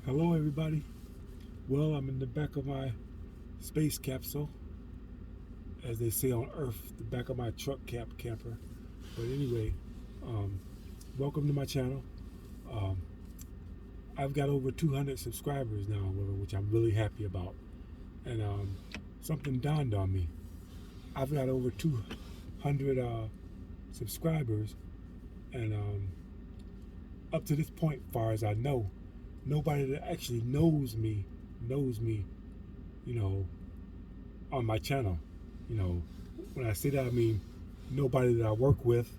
Hello, everybody. Well, I'm in the back of my space capsule, as they say on Earth, the back of my truck camper. But anyway, um, welcome to my channel. Um, I've got over 200 subscribers now, which I'm really happy about. And something dawned on me. I've got over 200 subscribers, and up to this point, far as I know, nobody that actually knows me, you know, on my channel. You know, when I say that, I mean nobody that I work with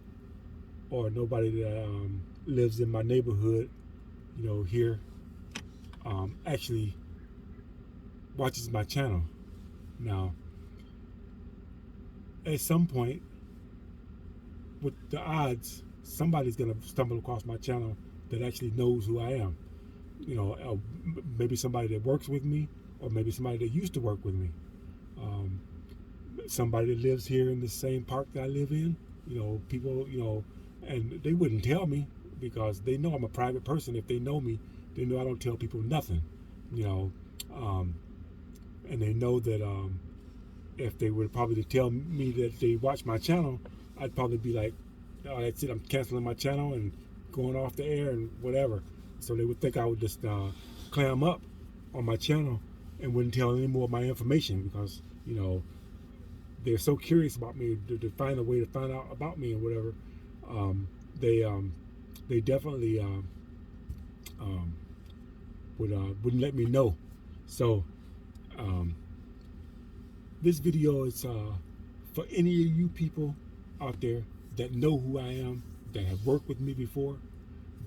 or nobody that lives in my neighborhood, here, actually watches my channel. Now, at some point, with the odds, somebody's gonna stumble across my channel that actually knows who I am. Maybe somebody that works with me, or maybe somebody that used to work with me. Um, Somebody that lives here in the same park that I live in. People, and they wouldn't tell me because they know I'm a private person. If they know me, they know I don't tell people nothing. You know, um, and they know that if they were probably to tell me that they watch my channel, I'd probably be like, "Oh, that's it. I'm canceling my channel and going off the air and whatever." So they would think I would just clam up on my channel and wouldn't tell any more of my information because they're so curious about me to find a way to find out about me and whatever. Um, they they definitely um, wouldn't let me know. So um, this video is for any of you people out there that know who I am, that have worked with me before,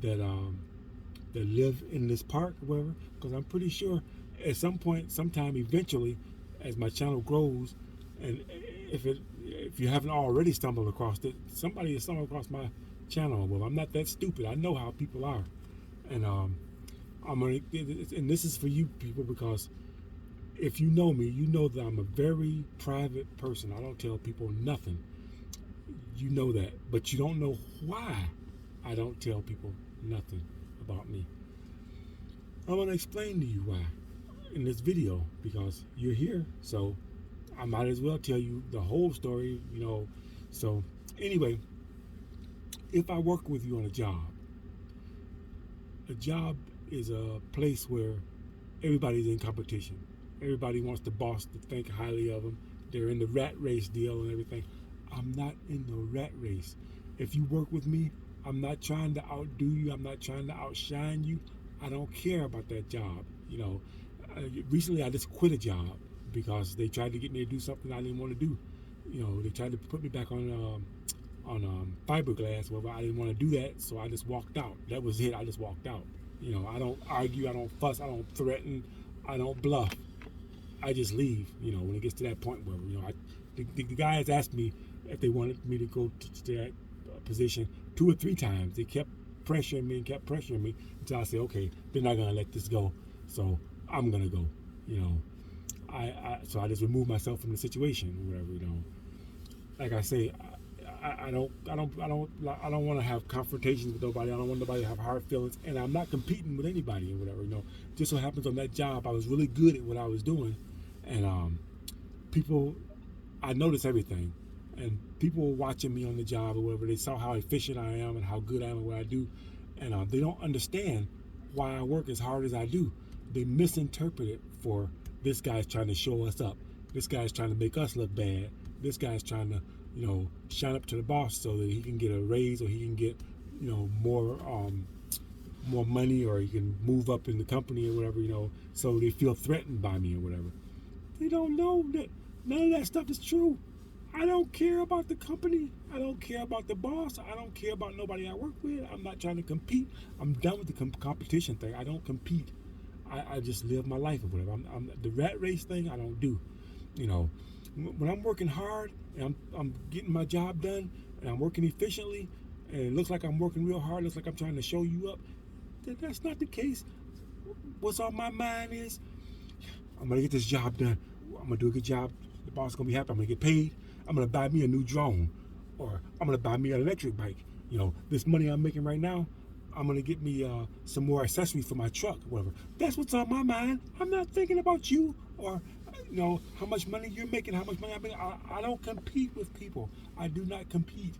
that that live in this park or whatever. Because I'm pretty sure at some point, sometime, eventually, as my channel grows, and if you haven't already stumbled across it, somebody has stumbled across my channel. Well, I'm not that stupid. I know how people are, and I'm gonna. And this is for you people because if you know me, you know that I'm a very private person. I don't tell people nothing. You know that, but you don't know why I don't tell people nothing about me. I'm gonna explain to you why in this video because you're here, so I might as well tell you the whole story. So anyway, if I work with you on a job is a place where everybody's in competition. Everybody wants the boss to think highly of them. They're in the rat race deal and everything. I'm not in the rat race. If you work with me, I'm not trying to outdo you. I'm not trying to outshine you. I don't care about that job. Recently I just quit a job because they tried to get me to do something I didn't want to do. They tried to put me back on fiberglass. Well, I didn't want to do that, so I just walked out. That was it. I just walked out. I don't argue. I don't fuss. I don't threaten. I don't bluff. I just leave. When it gets to that point where the guys asked me if they wanted me to go to that position 2 or 3 times. They kept pressuring me and kept pressuring me until I said, okay, they're not gonna let this go, so I'm gonna go. So I just removed myself from the situation, or whatever. Like I say, I don't want to have confrontations with nobody. I don't want nobody to have hard feelings, and I'm not competing with anybody or whatever. Just so happens on that job, I was really good at what I was doing, and people, I noticed everything, and people were watching me on the job or whatever. They saw how efficient I am and how good I am at what I do, and they don't understand why I work as hard as I do. They misinterpret it for this guy's trying to show us up. This guy's trying to make us look bad. This guy's trying to, shine up to the boss so that he can get a raise or he can get, more money or he can move up in the company or whatever. So they feel threatened by me or whatever. They don't know that none of that stuff is true. I don't care about the company. I don't care about the boss. I don't care about nobody I work with. I'm not trying to compete. I'm done with the competition thing. I don't compete. I just live my life or whatever. I'm the rat race thing. I don't do. When I'm working hard and I'm getting my job done and I'm working efficiently and it looks like I'm working real hard, looks like I'm trying to show you up. That's not the case. What's on my mind is I'm gonna get this job done. I'm gonna do a good job. The boss is gonna be happy. I'm gonna get paid. I'm gonna buy me a new drone, or I'm gonna buy me an electric bike. This money I'm making right now, I'm gonna get me some more accessories for my truck, or whatever. That's what's on my mind. I'm not thinking about you or how much money you're making, how much money I'm making. I don't compete with people. I do not compete.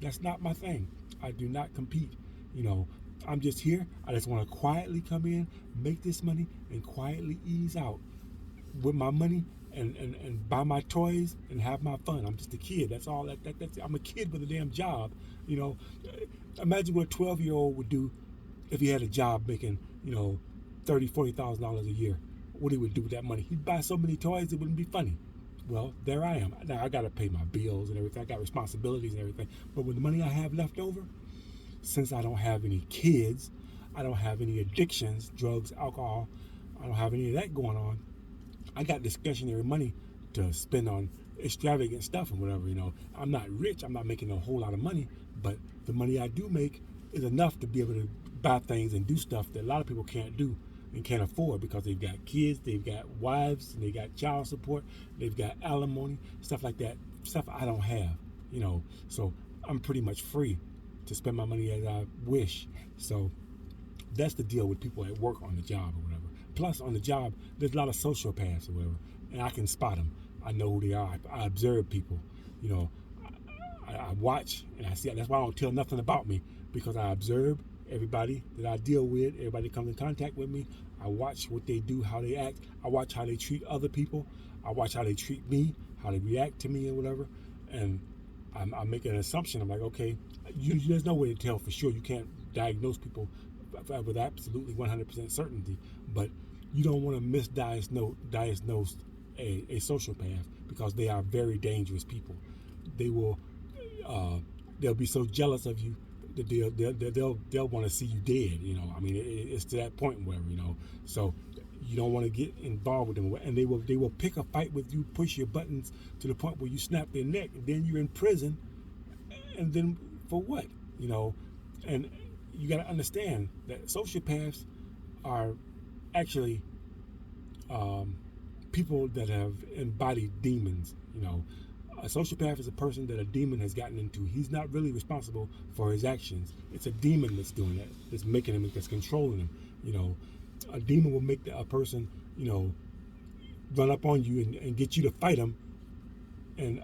That's not my thing. I do not compete. You know, I'm just here. I just want to quietly come in, make this money, and quietly ease out with my money and buy my toys and have my fun. I'm just a kid. That's all. That's I'm a kid with a damn job. You know, imagine what a 12-year-old would do if he had a job making $30,000-$40,000 a year. What he would do with that money? He'd buy so many toys it wouldn't be funny. Well, there I am. Now I got to pay my bills and everything. I got responsibilities and everything. But with the money I have left over, since I don't have any kids, I don't have any addictions, drugs, alcohol, I don't have any of that going on, I got discretionary money to spend on extravagant stuff and whatever. I'm not rich. I'm not making a whole lot of money, but the money I do make is enough to be able to buy things and do stuff that a lot of people can't do and can't afford because they've got kids, they've got wives, and they got child support, they've got alimony, stuff like that, stuff I don't have. So I'm pretty much free to spend my money as I wish. So that's the deal with people at work on the job or whatever. Plus, on the job, there's a lot of sociopaths or whatever, and I can spot them. I know who they are. I observe people. I watch and I see. That's why I don't tell nothing about me, because I observe everybody that I deal with, everybody that comes in contact with me. I watch what they do, how they act. I watch how they treat other people. I watch how they treat me, how they react to me and whatever. And I make an assumption. I'm like, okay, there's no way to tell for sure. You can't diagnose people with absolutely 100% certainty, but you don't want to misdiagnose a sociopath, because they are very dangerous people. They'll be so jealous of you that they'll want to see you dead. It's to that point where so you don't want to get involved with them, and they will pick a fight with you, push your buttons to the point where you snap their neck, and then you're in prison. And then for what? And you got to understand that sociopaths are actually people that have embodied demons. A sociopath is a person that a demon has gotten into. He's not really responsible for his actions. It's a demon that's doing that, that's making him, that's controlling him. A demon will make a person, run up on you and get you to fight him, and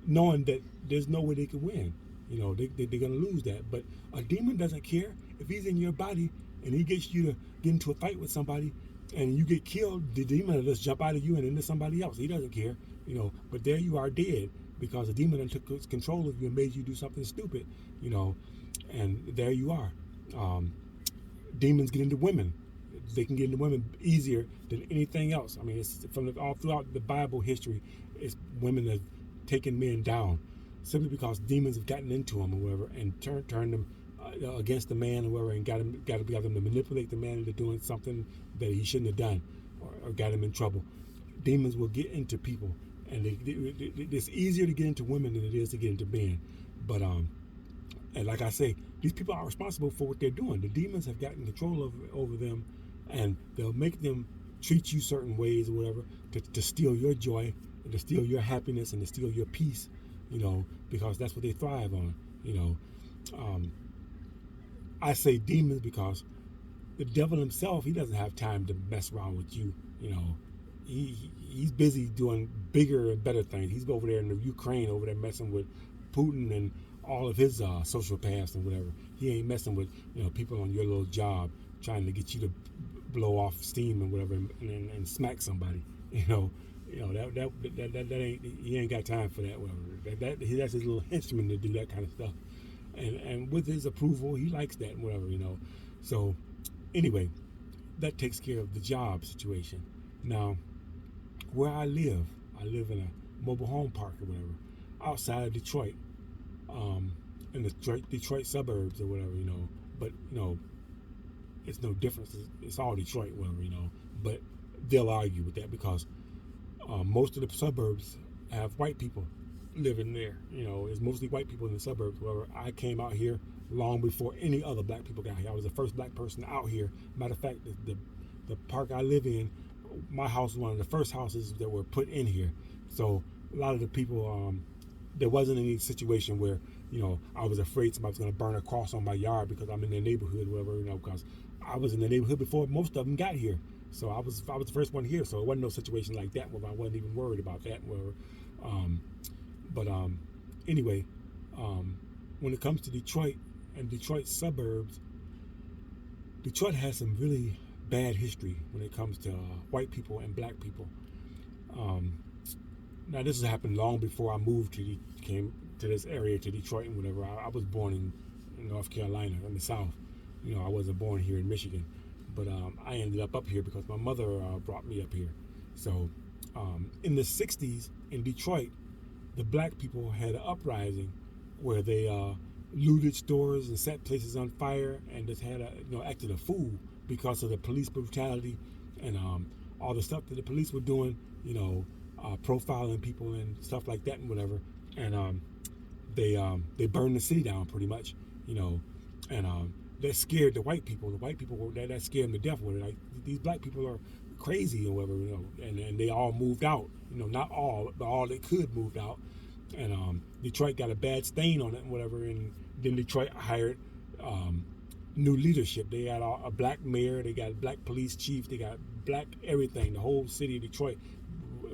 knowing that there's no way they can win. They're going to lose that. But a demon doesn't care. If he's in your body and he gets you to get into a fight with somebody and you get killed, the demon will just jump out of you and into somebody else. He doesn't care, but there you are dead, because the demon took control of you and made you do something stupid, and there you are. Demons get into women. They can get into women easier than anything else. It's all throughout the Bible history, it's women that have taken men down, simply because demons have gotten into them or whatever, and turned them against the man or whatever, and got them to manipulate the man into doing something that he shouldn't have done, or got him in trouble. Demons will get into people, and it's easier to get into women than it is to get into men. But and like I say, these people are responsible for what they're doing. The demons have gotten control over them, and they'll make them treat you certain ways or whatever to steal your joy, and to steal your happiness, and to steal your peace. Because that's what they thrive on. I say demons because the devil himself, he doesn't have time to mess around with you. He's busy doing bigger and better things. He's over there in the Ukraine, over there messing with Putin and all of his sociopaths and whatever. He ain't messing with people on your little job trying to get you to blow off steam and whatever and smack somebody. That ain't, he ain't got time for that. Whatever. That's his little instrument to do that kind of stuff. And with his approval, he likes that, whatever. So anyway, that takes care of the job situation. Now, where I live in a mobile home park or whatever, outside of Detroit, in the Detroit suburbs or whatever, But it's no difference. It's all Detroit, whatever, But they'll argue with that because most of the suburbs have white people living there. It's mostly white people in the suburbs. Wherever I came out here long before any other black people got here. I was the first black person out here. Matter of fact, the park I live in, my house was one of the first houses that were put in here. So a lot of the people, there wasn't any situation where I was afraid somebody was going to burn a cross on my yard because I'm in the neighborhood, whatever, because I was in the neighborhood before most of them got here. So I was the first one here, so it wasn't no situation like that where I wasn't even worried about that. But anyway, when it comes to Detroit and Detroit suburbs, Detroit has some really bad history when it comes to white people and black people. Now this has happened long before I moved came to this area, to Detroit and whatever. I was born in North Carolina in the South. I wasn't born here in Michigan, but I ended up here because my mother brought me up here. So in the 60s in Detroit, the black people had an uprising where they looted stores and set places on fire and just had acted a fool because of the police brutality and all the stuff that the police were doing, profiling people and stuff like that and whatever. And they burned the city down pretty much, and that scared the white people. The white people that scared them to death with it. Like, these black people are crazy or whatever, and they all moved out. Not all, but all that could moved out. And Detroit got a bad stain on it and whatever. And then Detroit hired new leadership. They had a black mayor. They got a black police chief. They got black everything. The whole city of Detroit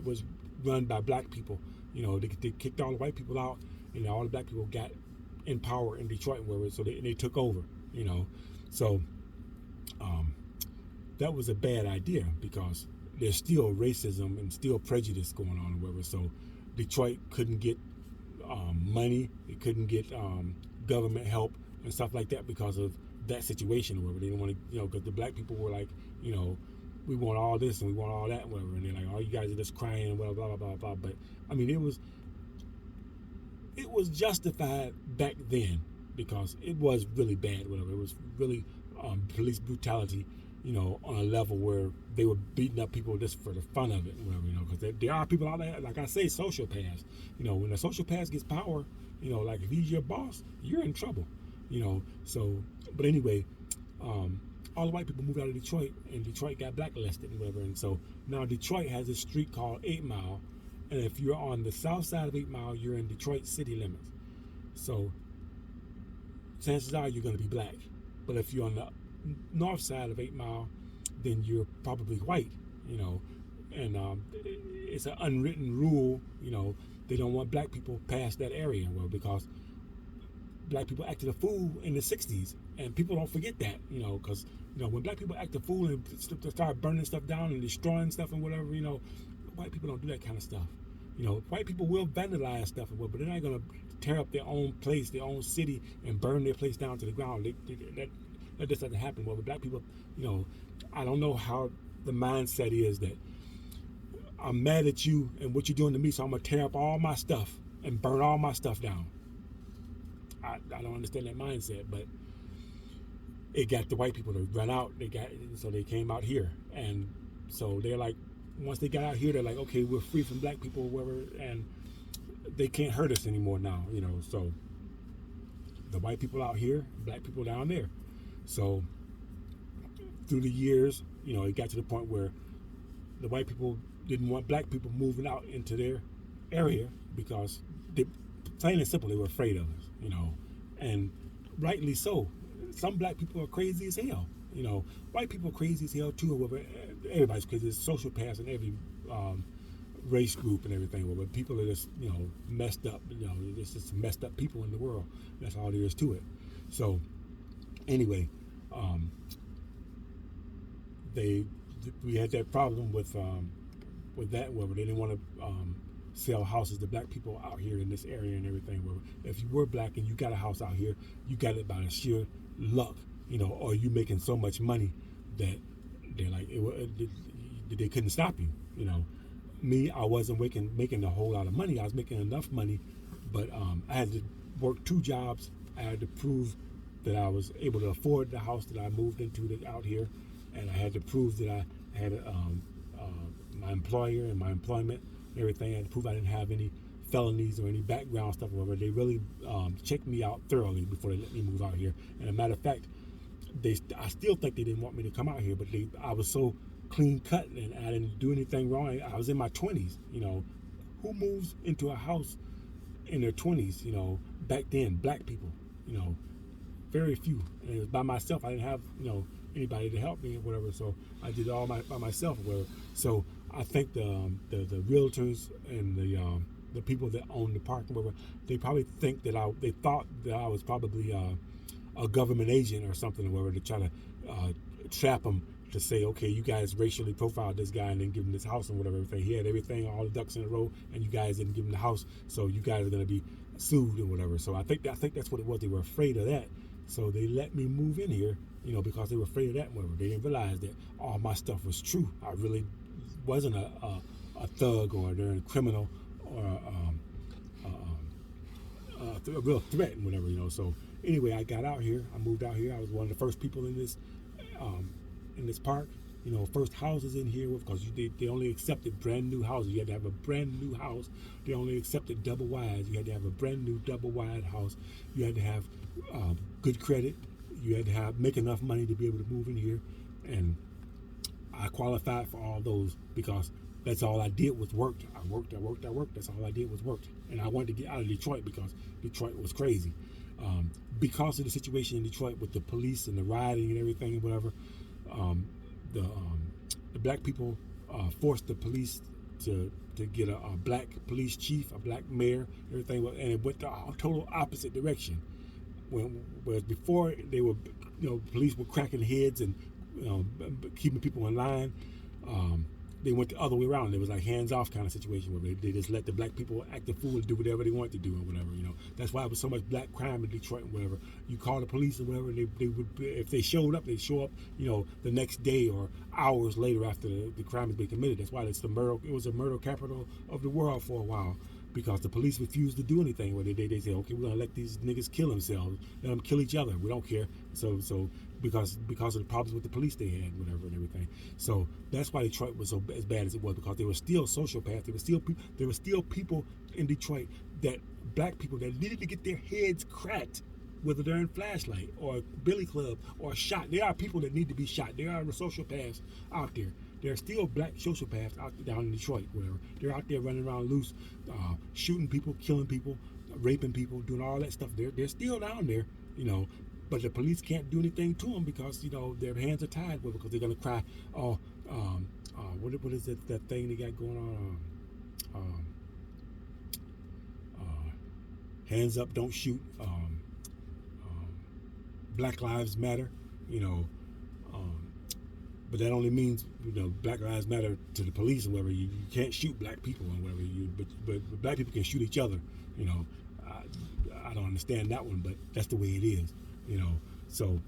was run by black people. They kicked all the white people out, and all the black people got in power in Detroit and whatever. So they took over. So that was a bad idea because there's still racism and still prejudice going on and whatever. So Detroit couldn't get money. It couldn't get government help and stuff like that because of that situation or whatever. They didn't want to, because the black people were like, we want all this and we want all that and whatever. And they're like, oh, you guys are just crying and blah, blah, blah, blah, blah. But, I mean, it was justified back then because it was really bad, whatever. It was really police brutality, on a level where they were beating up people just for the fun of it, whatever, because there are people out there, like I say, sociopaths. When a sociopath gets power, like if he's your boss, you're in trouble, So, but anyway, all the white people moved out of Detroit, and Detroit got blacklisted and whatever. And so now Detroit has a street called 8 Mile, and if you're on the south side of 8 Mile, you're in Detroit city limits. So chances are you're going to be black. But if you're on the north side of 8 Mile, then you're probably white, and it's an unwritten rule, they don't want black people past that area, well, because black people acted a fool in the 60s, and people don't forget that, because, when black people act a fool and start burning stuff down and destroying stuff and whatever, white people don't do that kind of stuff. White people will vandalize stuff, but they're not going to tear up their own place, their own city, and burn their place down to the ground. That just doesn't happen. Well, with black people, I don't know how the mindset is that I'm mad at you and what you're doing to me, so I'm going to tear up all my stuff and burn all my stuff down. I don't understand that mindset, but it got the white people to run out. So they came out here. And so they're like, once they got out here, they're like, okay, we're free from black people or whatever, and they can't hurt us anymore now, So the white people out here, black people down there. So through the years, it got to the point where the white people didn't want black people moving out into their area because plain and simple, they were afraid of us, and rightly so. Some black people are crazy as hell, white people are crazy as hell too. Everybody's crazy. There's sociopaths in every race group and everything. But people are just, messed up. It's just messed up people in the world. That's all there is to it. So anyway, we had that problem with that, where they didn't want to sell houses to black people out here in this area and everything. Where if you were black and you got a house out here, you got it by the sheer luck, or you making so much money that they're like they couldn't stop you. Me, I wasn't making a whole lot of money. I was making enough money, but I had to work 2 jobs. I had to prove that I was able to afford the house that I moved into out here, and I had to prove that I had my employer and my employment and everything. I had to prove I didn't have any felonies or any background stuff or whatever. They really checked me out thoroughly before they let me move out here. And a matter of fact, I still think they didn't want me to come out here, but I was so clean cut and I didn't do anything wrong. I was in my 20s. Who moves into a house in their 20s, back then, black people, you know, very few. And it was by myself. I didn't have, anybody to help me or whatever. So I did it all by myself or whatever. So I think the realtors and the people that own the park or whatever, they probably think that they thought that I was probably a government agent or something or whatever, to try to trap them, to say, okay, you guys racially profiled this guy and then give him this house and whatever, everything. He had everything, all the ducks in a row, and you guys didn't give him the house, so you guys are going to be sued or whatever. So I think that's what it was. They were afraid of that. So they let me move in here, because they were afraid of that. Whatever. They didn't realize that all my stuff was true. I really wasn't a thug or a criminal or a real threat and whatever, So anyway, I got out here. I moved out here. I was one of the first people in this park. First houses in here, because they only accepted brand new houses. You had to have a brand new house. They only accepted double wides. You had to have a brand new double wide house. You had to have good credit. You had to make enough money to be able to move in here, and I qualified for all those because that's all I did was work. I worked. That's all I did was work, and I wanted to get out of Detroit because Detroit was crazy. Because of the situation in Detroit with the police and the rioting and everything and whatever, the black people forced the police to get a black police chief, a black mayor, everything, and it went the total opposite direction. Whereas before they were, police were cracking heads and keeping people in line. They went the other way around. It was like hands-off kind of situation where they just let the black people act the fool and do whatever they wanted to do or whatever. That's why it was so much black crime in Detroit and whatever. You call the police or whatever, they would, if they showed up, they'd show up, the next day or hours later after the crime has been committed. That's why it was a murder capital of the world for a while, because the police refused to do anything. Where they say, okay, we're gonna let these niggas kill themselves, let them kill each other. We don't care. So because of the problems with the police they had, whatever, and everything. So that's why Detroit was so as bad as it was, because there were still sociopaths. There were still people in Detroit, that black people that needed to get their heads cracked with a darn flashlight or a billy club or shot. There are people that need to be shot. There are sociopaths out there. There are still black sociopaths out down in Detroit, whatever. They're out there running around loose, shooting people, killing people, raping people, doing all that stuff. They're still down there, But the police can't do anything to them because, their hands are tied with it, because they're going to cry, what is it, that thing they got going on? Hands up, don't shoot. Black Lives Matter, but that only means, Black Lives Matter to the police or whatever. You can't shoot black people or whatever. But black people can shoot each other. I don't understand that one, but that's the way it is. So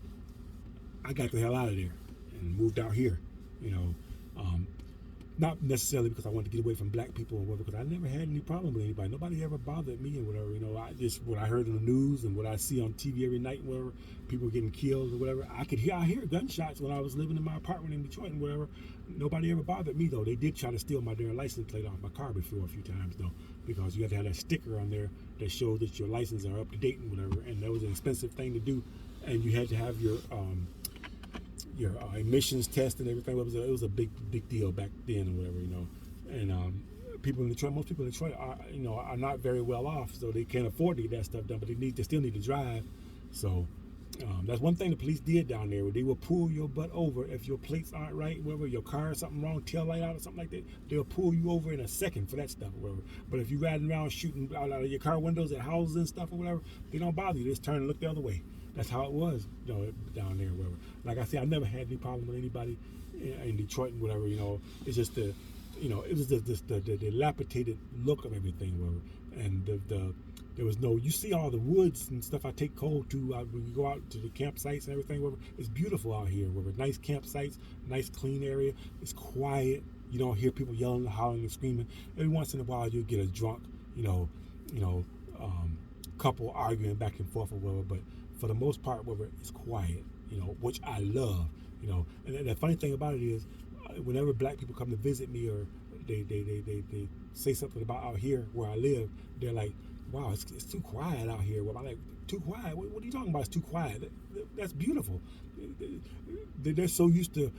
I got the hell out of there and moved out here. Not necessarily because I wanted to get away from black people or whatever, because I never had any problem with anybody. Nobody ever bothered me and whatever. What I heard in the news and what I see on TV every night, whatever, people getting killed or whatever. I hear gunshots when I was living in my apartment in Detroit and whatever. Nobody ever bothered me though. They did try to steal my darn license plate off my car before a few times though, because you had to have that sticker on there that shows that your license are up to date and whatever. And that was an expensive thing to do, and you had to have your emissions test and everything. It was a big deal back then or whatever, And most people in Detroit are not very well off, so they can't afford to get that stuff done, but they still need to drive. So that's one thing the police did down there. They will pull your butt over if your plates aren't right, whatever, your car is something wrong, tail light out or something like that. They'll pull you over in a second for that stuff or whatever. But if you're riding around shooting out of your car windows at houses and stuff or whatever, they don't bother you. They just turn and look the other way. That's how it was, down there, whatever. Like I said, I never had any problem with anybody in Detroit and whatever. It's just it was just the dilapidated look of everything, whatever. And there was no. You see all the woods and stuff. I take Cole to when we go out to the campsites and everything. Whatever. It's beautiful out here. Whatever. Nice campsites, nice clean area. It's quiet. You don't hear people yelling, hollering, and screaming. Every once in a while, you'll get a drunk, couple arguing back and forth or whatever. But for the most part, whatever, it's quiet, which I love, And the funny thing about it is, whenever black people come to visit me or they say something about out here where I live, they're like, wow, it's too quiet out here. Well, I'm like, too quiet? What are you talking about? It's too quiet. That's beautiful. They're so used to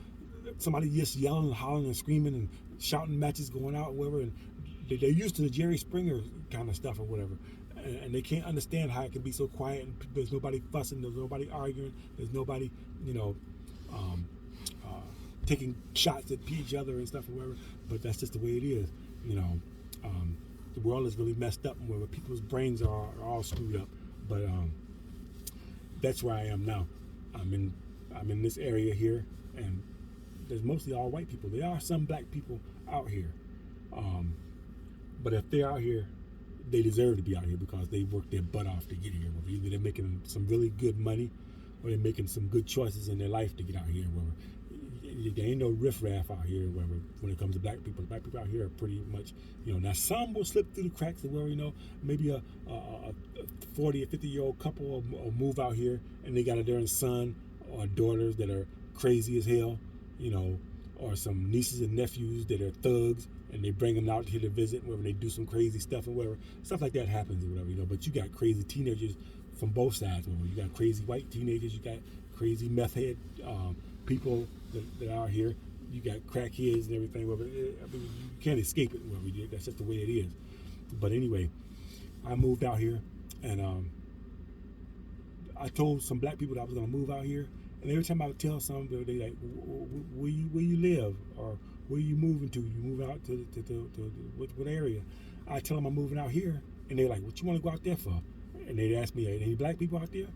somebody just yelling and hollering and screaming and shouting matches going out, whatever, and they're used to the Jerry Springer kind of stuff or whatever. and they can't understand how it can be so quiet and there's nobody fussing, there's nobody arguing, there's nobody, you know, um, uh, taking shots at each other and stuff or whatever. But that's just the way it is, you know. The world is really messed up where people's brains are all screwed up. But that's where I am now. I'm in this area here, and there's mostly all white people. There are some black people out here, but if they're out here, they deserve to be out here because they worked their butt off to get here. Either they're making some really good money, or they're making some good choices in their life to get out here. There ain't no riffraff out here. When it comes to black people out here are pretty much, you know. Now some will slip through the cracks, and where, you know, maybe a 40 or 50-year-old couple will move out here, and they got a darn son or daughters that are crazy as hell, you know, or some nieces and nephews that are thugs, and they bring them out here to visit, wherever they do some crazy stuff and whatever. Stuff like that happens or whatever, you know. But you got crazy teenagers from both sides. You got crazy white teenagers, you got crazy meth head people that are out here. You got crackheads and everything. Whatever. I mean, you can't escape it. Whatever. That's just the way it is. But anyway, I moved out here, and I told some black people that I was going to move out here. And every time I would tell some, they like, where you live, or where you moving to? You move out to what area? I tell them I'm moving out here, and they're like, what you want to go out there for? And they'd ask me, any black people out there?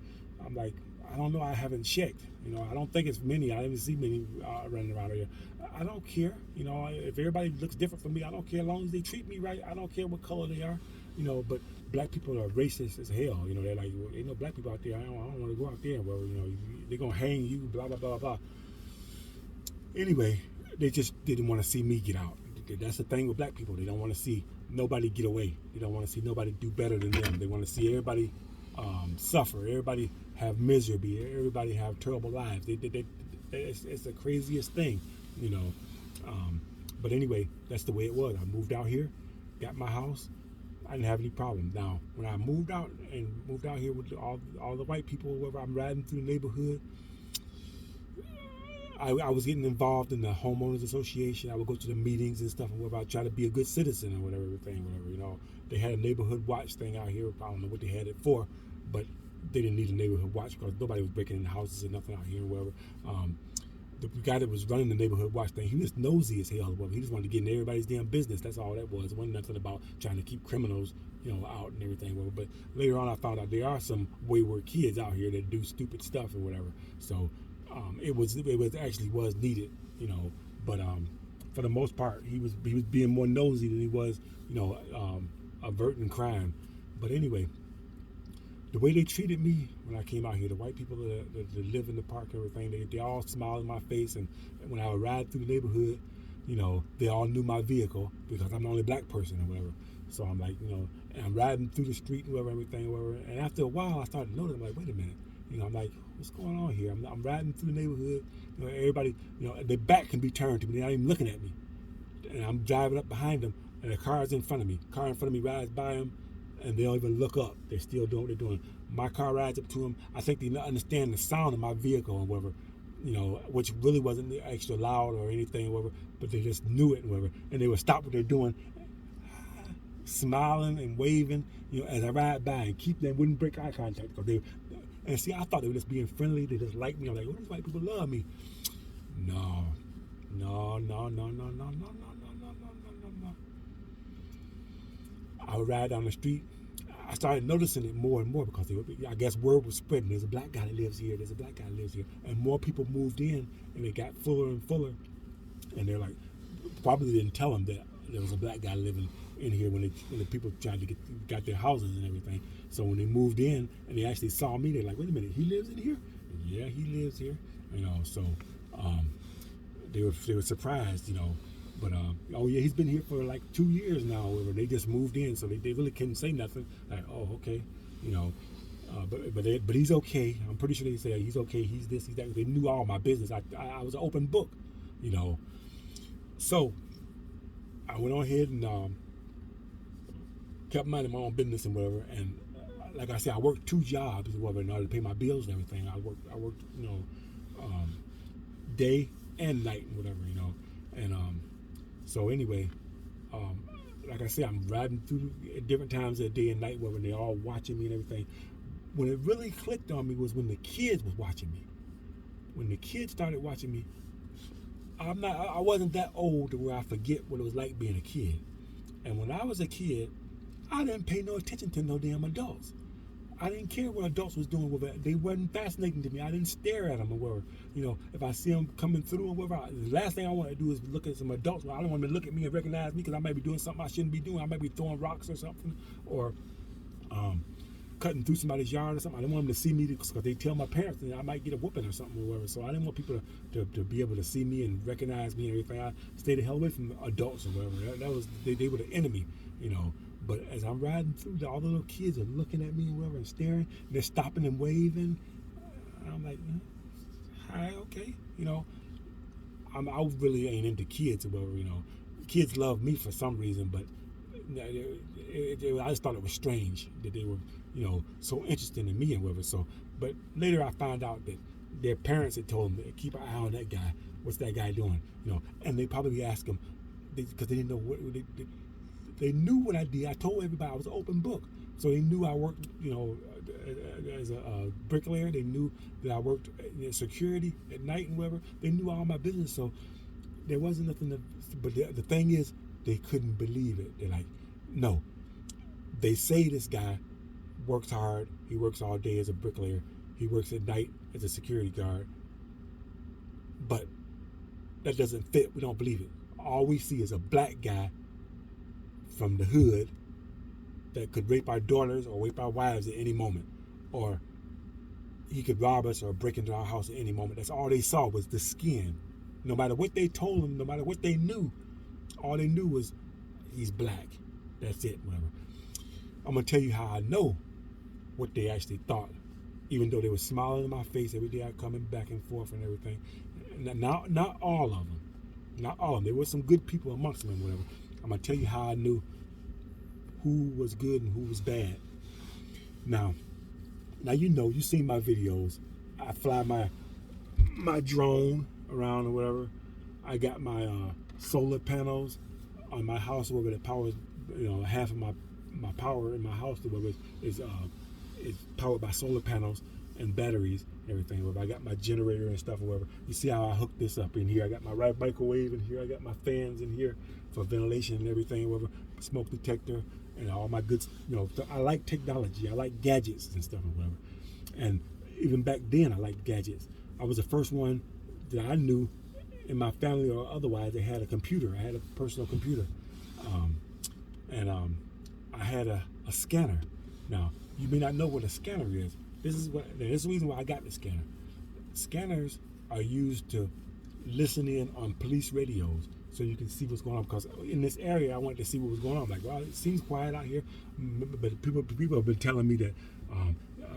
I'm like, I don't know. I haven't checked. You know, I don't think it's many. I didn't see many running around here. I don't care. You know, if everybody looks different from me, I don't care. As long as they treat me right, I don't care what color they are. You know, but black people are racist as hell. You know, they're like, well, ain't no black people out there. I don't want to go out there. Well, you know, they're gonna hang you. Blah blah blah blah. Anyway, they just didn't want to see me get out. That's the thing with black people. They don't want to see nobody get away. They don't want to see nobody do better than them. They want to see everybody suffer. Everybody have misery. Everybody have terrible lives. It's the craziest thing, you know. But anyway, that's the way it was. I moved out here, got my house. I didn't have any problem. Now, when I moved out here with all the white people, wherever I'm riding through the neighborhood, I was getting involved in the homeowners association. I would go to the meetings and stuff, and whatever. I try to be a good citizen or whatever, you know. They had a neighborhood watch thing out here. I don't know what they had it for, but they didn't need a neighborhood watch because nobody was breaking in the houses and nothing out here, whatever. The guy that was running the neighborhood watch thing, he was nosy as hell. He just wanted to get in everybody's damn business. That's all that was. It wasn't nothing about trying to keep criminals, you know, out and everything. But later on, I found out there are some wayward kids out here that do stupid stuff or whatever. So it actually was needed, you know. But for the most part, he was being more nosy than he was, you know, averting crime. But anyway, the way they treated me when I came out here, the white people that live in the park and everything, they all smiled in my face. And when I would ride through the neighborhood, you know, they all knew my vehicle because I'm the only black person or whatever. So I'm like, you know, and I'm riding through the street and whatever, everything, whatever. And after a while, I started noticing, I'm like, wait a minute. You know, I'm like, what's going on here? I'm riding through the neighborhood. You know, everybody, you know, their back can be turned to me. They're not even looking at me. And I'm driving up behind them, and the car's in front of me. Car in front of me rides by them, and they don't even look up. They're still doing what they're doing. My car rides up to them. I think they understand the sound of my vehicle or whatever, you know, which really wasn't extra loud or anything or whatever, but they just knew it and whatever. And they would stop what they're doing, smiling and waving, you know, as I ride by, and they wouldn't break eye contact because and see, I thought they were just being friendly. They just liked me. I'm like, oh, these white people love me. No. I would ride down the street. I started noticing it more and more because I guess word was spreading. There's a black guy that lives here. There's a black guy that lives here. And more people moved in, and it got fuller and fuller. And they're like, probably didn't tell them that there was a black guy living in here when the people tried to got their houses and everything. So when they moved in and they actually saw me, they're like, wait a minute, he lives in here? Yeah, he lives here. You know, so they were surprised, you know. But oh yeah, he's been here for like 2 years now. They just moved in, so they really couldn't say nothing. Like, oh, okay, you know. But he's okay. I'm pretty sure they said he's okay. He's this, he's that. They knew all my business. I was an open book, you know. So I went on ahead and kept minding my own business and whatever. And like I said, I worked 2 jobs or whatever in order to pay my bills and everything. I worked, you know, day and night and whatever, you know. And so anyway, like I said, I'm riding through at different times of the day and night where they're all watching me and everything. When it really clicked on me was when the kids was watching me. When the kids started watching me, I wasn't that old to where I forget what it was like being a kid. And when I was a kid, I didn't pay no attention to no damn adults. I didn't care what adults was doing with it. They wasn't fascinating to me. I didn't stare at them or whatever. You know, if I see them coming through or whatever, the last thing I want to do is look at some adults. Well, I don't want them to look at me and recognize me because I might be doing something I shouldn't be doing. I might be throwing rocks or something, or cutting through somebody's yard or something. I didn't want them to see me because they tell my parents that I might get a whooping or something or whatever. So I didn't want people to be able to see me and recognize me and everything. I stayed the hell away from adults or whatever. That was they were the enemy, you know. But as I'm riding through, all the little kids are looking at me and whatever and staring. They're stopping and waving. I'm like, hi, okay, you know. I really ain't into kids or whatever, you know. Kids love me for some reason, but I just thought it was strange that they were, you know, so interested in me and whatever. So, but later I found out that their parents had told them to keep an eye on that guy. What's that guy doing? You know, and they probably asked him because they didn't know what they knew what I did. I told everybody I was an open book, so they knew I worked, you know, as a bricklayer. They knew that I worked in security at night and whatever. They knew all my business, so there wasn't nothing to. But the thing is, they couldn't believe it. They're like, no. They say this guy works hard. He works all day as a bricklayer. He works at night as a security guard. But that doesn't fit. We don't believe it. All we see is a black guy from the hood that could rape our daughters or rape our wives at any moment, or he could rob us or break into our house at any moment. That's all they saw was the skin. No matter what they told him, no matter what they knew, all they knew was he's black. That's it, whatever. I'm gonna tell you how I know what they actually thought, even though they were smiling in my face every day. I coming back and forth and everything. Not all of them, not all of them. There were some good people amongst them, whatever. I'm gonna tell you how I knew who was good and who was bad. Now you know, you seen my videos. I fly my drone around or whatever. I got my solar panels on my house where the power, you know, half of my power in my house is powered by solar panels and batteries and everything. Whatever. I got my generator and stuff or whatever. You see how I hooked this up in here. I got my right microwave in here. I got my fans in here for ventilation and everything, whatever. Smoke detector and all my good, you know. I like technology. I like gadgets and stuff or whatever. And even back then, I liked gadgets. I was the first one that I knew in my family or otherwise that had a computer. I had a personal computer. I had a scanner. Now, you may not know what a scanner is. This is the reason why I got the scanner. Scanners are used to listen in on police radios so you can see what's going on. Because in this area, I wanted to see what was going on. I'm like, well, it seems quiet out here. But people have been telling me that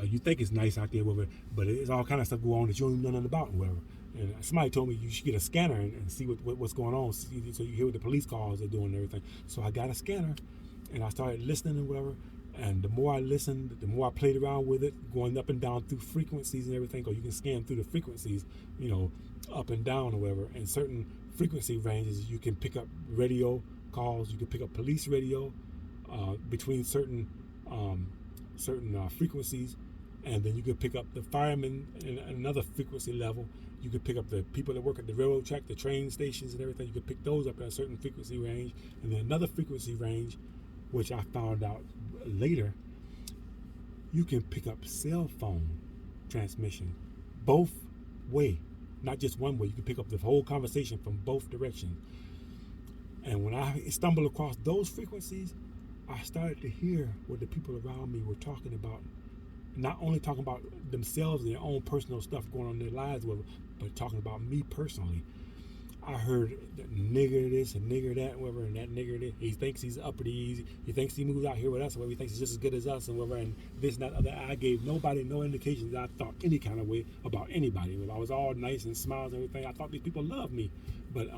you think it's nice out there, but it's all kind of stuff going on that you don't even know nothing about and whatever. And somebody told me you should get a scanner and see what's going on, so you hear what the police calls are doing and everything. So I got a scanner, and I started listening and whatever. And the more I listened, the more I played around with it, going up and down through frequencies and everything. Or you can scan through the frequencies, you know, up and down or whatever. And certain frequency ranges, you can pick up radio calls. You can pick up police radio between certain frequencies. And then you can pick up the firemen in another frequency level. You could pick up the people that work at the railroad track, the train stations and everything. You could pick those up at a certain frequency range. And then another frequency range, which I found out later, you can pick up cell phone transmission both way, not just one way. You can pick up the whole conversation from both directions. And when I stumbled across those frequencies, I started to hear what the people around me were talking about. Not only talking about themselves and their own personal stuff going on in their lives, but talking about me personally. I heard that nigger this and nigger that, whatever, and that nigger this. He thinks he's uppity. He thinks he moves out here with us, whatever. He thinks he's just as good as us, and whatever. And this and that other. I gave nobody no indication that I thought any kind of way about anybody. I was all nice and smiles and everything. I thought these people loved me, but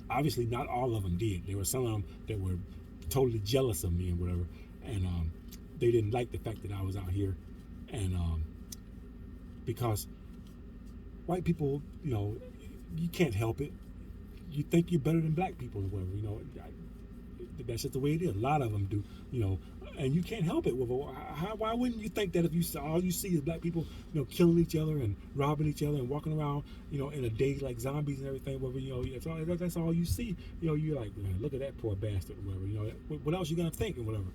obviously not all of them did. There were some of them that were totally jealous of me and whatever, and they didn't like the fact that I was out here, and because white people, you know, you can't help it. You think you're better than black people or whatever, you know. That's just the way it is. A lot of them do, you know, and you can't help it. Why wouldn't you think that if you saw, all you see is black people, you know, killing each other and robbing each other and walking around, you know, in a day like zombies and everything, whatever, you know, that's all you see. You know, you're like, man, look at that poor bastard, whatever. You know, what else you gonna think and whatever.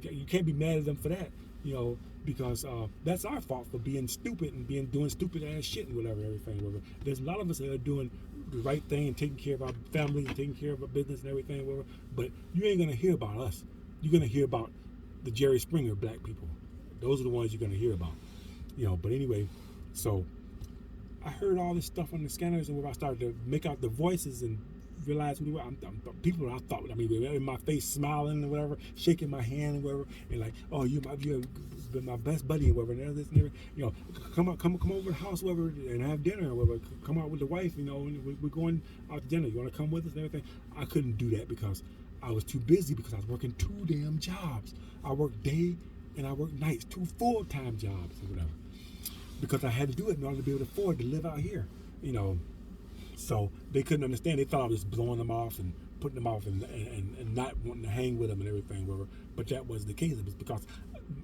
You can't be mad at them for that, you know, because that's our fault for being stupid and doing stupid ass shit and whatever, everything, whatever. There's a lot of us that are doing the right thing and taking care of our family and taking care of our business and everything, whatever. But you ain't gonna hear about us. You're gonna hear about the Jerry Springer black people. Those are the ones you're gonna hear about, you know. But anyway, so I heard all this stuff on the scanners, and when I started to make out the voices and realize who they were, people I thought, I mean, in my face, smiling and whatever, shaking my hand and whatever, and like, oh, you've been my best buddy and whatever, and this and everything, you know, come over to the house, whatever, and have dinner or whatever. Come out with the wife, you know, and we're going out to dinner. You want to come with us and everything? I couldn't do that because I was too busy, because I was working 2 damn jobs. I worked day and I worked nights, 2 full-time jobs or whatever, because I had to do it in order to be able to afford to live out here, you know. So they couldn't understand. They thought I was blowing them off and putting them off and not wanting to hang with them and everything, whatever. But that wasn't the case. It was because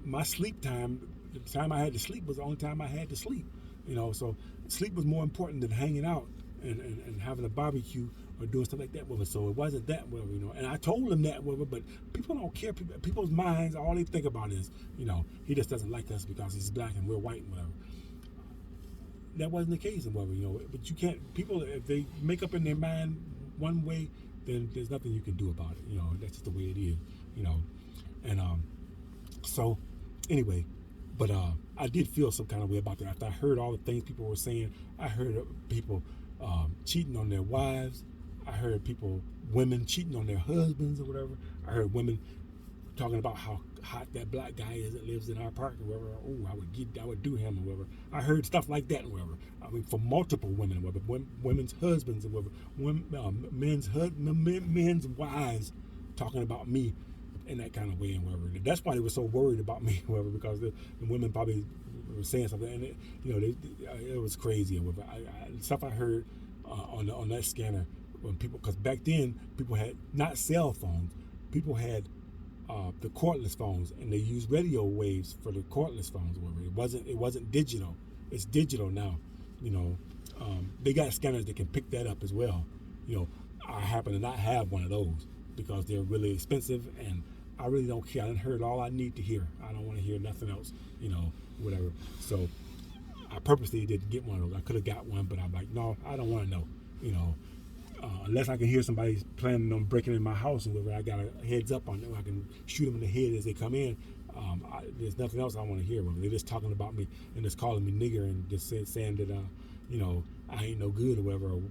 my sleep time, the time I had to sleep, was the only time I had to sleep, you know. So sleep was more important than hanging out and having a barbecue or doing stuff like that with us. So it wasn't that, whatever, you know. And I told them that, whatever, but people don't care. People's minds, all they think about is, you know, he just doesn't like us because he's black and we're white and whatever. That wasn't the case, and whatever, you know. But you can't. People, if they make up in their mind one way, then there's nothing you can do about it. You know, that's just the way it is. You know, and so anyway, but I did feel some kind of way about that after I heard all the things people were saying. I heard people cheating on their wives. I heard women cheating on their husbands or whatever. I heard women talking about how hot that black guy is that lives in our park or whatever. Oh, I would do him or whatever. I heard stuff like that or whatever. I mean, from multiple women or whatever, women's husbands or whatever, men's wives talking about me in that kind of way and whatever. That's why they were so worried about me, or whatever, because the women probably were saying something, and it was crazy or whatever. Stuff I heard on that scanner when people, because back then people had not cell phones, people had the cordless phones, and they use radio waves for the cordless phones. Whatever. It wasn't digital. It's digital now. You know, they got scanners that can pick that up as well. You know, I happen to not have one of those because they're really expensive, and I really don't care. I heard all I need to hear. I don't want to hear nothing else. You know, whatever. So I purposely didn't get one of those. I could have got one, but I'm like, no, I don't want to know. You know. Unless I can hear somebody planning on breaking in my house and whatever, I got a heads up on them. I can shoot them in the head as they come in. There's nothing else I want to hear. They're just talking about me and just calling me nigger and just saying that, you know, I ain't no good or whatever, or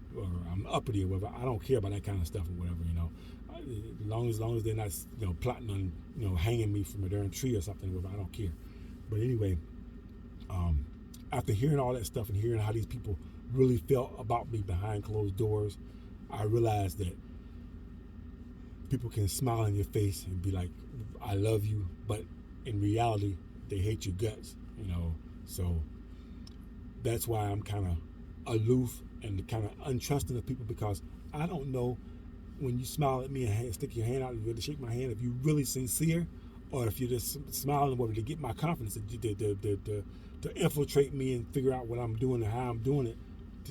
I'm uppity or whatever. I don't care about that kind of stuff or whatever, you know. As long as they're not, you know, plotting on, you know, hanging me from a darn tree or something, or whatever, I don't care. But anyway, after hearing all that stuff and hearing how these people really felt about me behind closed doors, I realized that people can smile in your face and be like, I love you, but in reality, they hate your guts, you know. So that's why I'm kind of aloof and kind of untrusting of people, because I don't know when you smile at me and stick your hand out and really shake my hand, if you're really sincere, or if you're just smiling to get my confidence, to infiltrate me and figure out what I'm doing and how I'm doing it,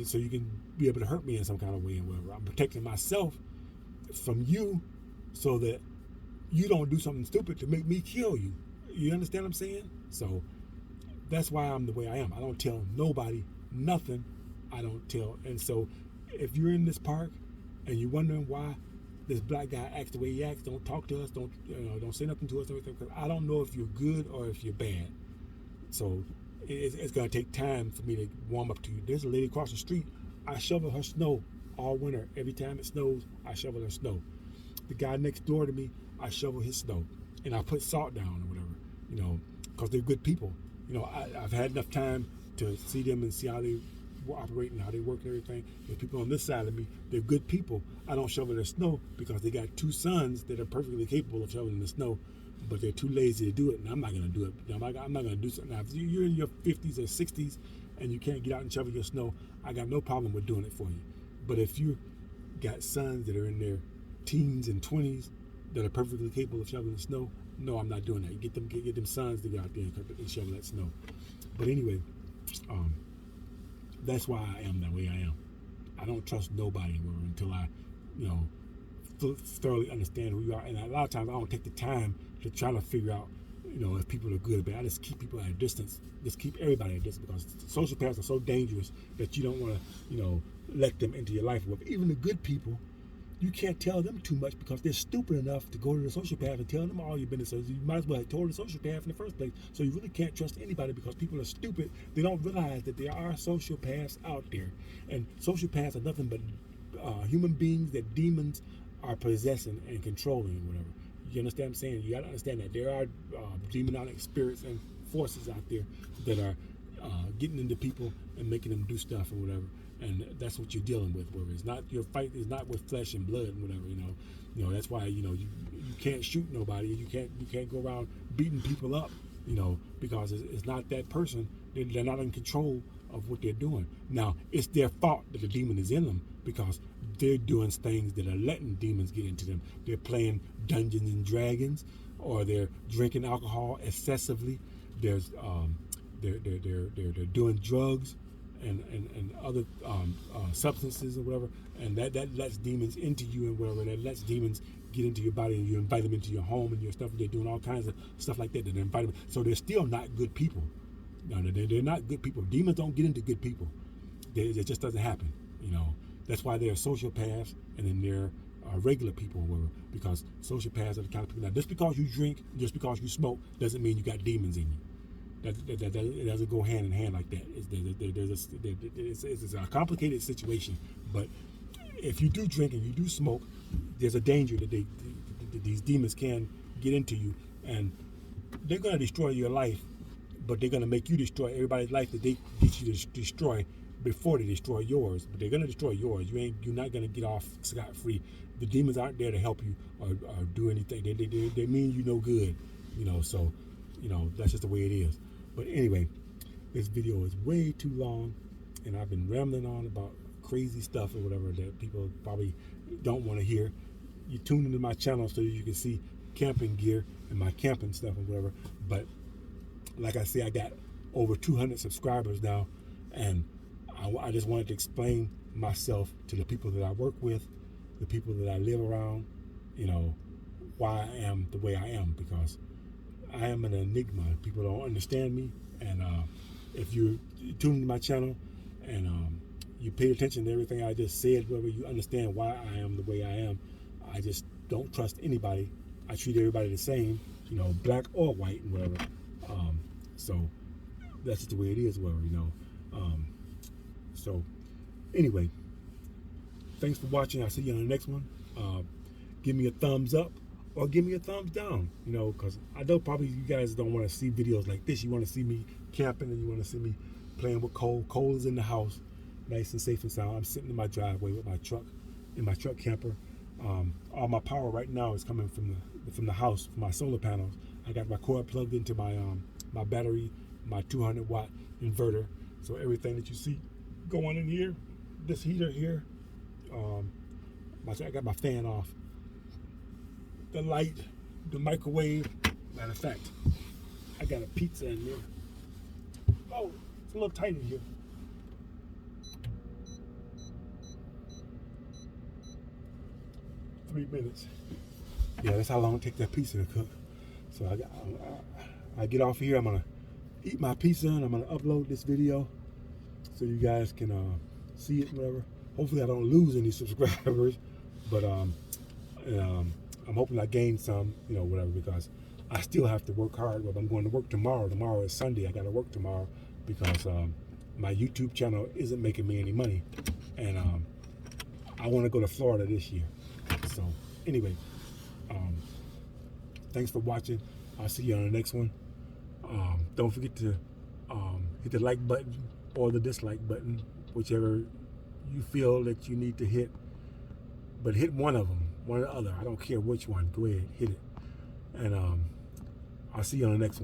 so you can be able to hurt me in some kind of way and whatever. I'm protecting myself from you so that you don't do something stupid to make me kill you. You understand what I'm saying? So that's why I'm the way I am. I don't tell nobody nothing. I don't tell. And so if you're in this park and you're wondering why this black guy acts the way he acts, don't talk to us, don't say nothing to us, everything, because I don't know if you're good or if you're bad. So it's going to take time for me to warm up to you. There's a lady across the street. I shovel her snow all winter. Every time it snows, I shovel her snow. The guy next door to me, I shovel his snow. And I put salt down or whatever, you know, because they're good people. You know, I've had enough time to see them and see how they operate and how they work and everything. The people on this side of me, they're good people. I don't shovel their snow because they got 2 sons that are perfectly capable of shoveling the snow, but they're too lazy to do it, and I'm not going to do it. I'm not going to do something. Now, if you're in your 50s or 60s and you can't get out and shovel your snow, I got no problem with doing it for you. But if you got sons that are in their teens and 20s that are perfectly capable of shoveling snow, no, I'm not doing that. Get them sons to get out there and shovel that snow. But anyway, that's why I am the way I am. I don't trust nobody until I, you know, thoroughly understand who you are. And a lot of times I don't take the time to try to figure out, you know, if people are good or bad. I just keep people at a distance. Just keep everybody at a distance, because sociopaths are so dangerous that you don't want to, you know, let them into your life. With even the good people, you can't tell them too much because they're stupid enough to go to the sociopath and tell them all your business. So you might as well have told the sociopath in the first place. So you really can't trust anybody because people are stupid. They don't realize that there are sociopaths out there. And sociopaths are nothing but human beings that demons are possessing and controlling and whatever. You understand what I'm saying? You got to understand that there are demonic spirits and forces out there that are getting into people and making them do stuff or whatever. And that's what you're dealing with. Where it's not, your fight is not with flesh and blood and whatever. You know that's why, you know, you can't shoot nobody. You can't go around beating people up. You know, because it's not that person. They're not in control of what they're doing. Now, it's their fault that the demon is in them because they're doing things that are letting demons get into them. They're playing Dungeons and Dragons, or they're drinking alcohol excessively. They're doing drugs and other substances or whatever, and that lets demons into you and whatever. That lets demons get into your body, and you invite them into your home and your stuff. They're doing all kinds of stuff like that. They invite them, so they're still not good people. No, they're not good people. Demons don't get into good people. It just doesn't happen. You know, that's why they're sociopaths, and then they're regular people, or whatever, because sociopaths are the kind of people. Now, just because you drink, just because you smoke, doesn't mean you got demons in you. It doesn't go hand in hand like that. It's a complicated situation, but if you do drink and you do smoke, there's a danger that these demons can get into you, and they're going to destroy your life, but they're going to make you destroy everybody's life that they get you to destroy before they destroy yours. But they're going to destroy yours. You're not going to get off scot-free. The demons aren't there to help you or do anything. They mean you no good, you know. So, you know, that's just the way it is. But anyway, this video is way too long, and I've been rambling on about crazy stuff or whatever that people probably don't want to hear. You tune into my channel so you can see camping gear and my camping stuff or whatever. But like I say, I got over 200 subscribers now, and I just wanted to explain myself to the people that I work with, the people that I live around, you know, why I am the way I am, because I am an enigma. People don't understand me, and if you tune into my channel and you pay attention to everything I just said, whether you understand why I am the way I am, I just don't trust anybody. I treat everybody the same, you know, black or white and whatever. So that's just the way it is, whatever, you know. So anyway, thanks for watching. I'll see you on the next one. Give me a thumbs up or give me a thumbs down, you know, because I know probably you guys don't want to see videos like this. You want to see me camping, and you want to see me playing with Cole. Cole is in the house, nice and safe and sound. I'm sitting in my driveway with my truck, in my truck camper. All my power right now is coming from the house, from my solar panels. I got my cord plugged into my my battery, my 200-watt inverter. So everything that you see going in here, this heater here, I got my fan off, the light, the microwave. Matter of fact, I got a pizza in there. Oh, it's a little tight in here. Three minutes. Yeah, that's how long it takes that pizza to cook. So I get off here. I'm gonna eat my pizza, and I'm gonna upload this video so you guys can see it, whatever. Hopefully I don't lose any subscribers, but I'm hoping I gain some, you know, whatever, because I still have to work hard. But I'm going to work tomorrow. Tomorrow is Sunday. I got to work tomorrow because my YouTube channel isn't making me any money, and I want to go to Florida this year. So anyway, thanks for watching. I'll see you on the next one. Don't forget to hit the like button or the dislike button, whichever you feel that you need to hit. But hit one of them, one or the other. I don't care which one. Go ahead, hit it. And I'll see you on the next one.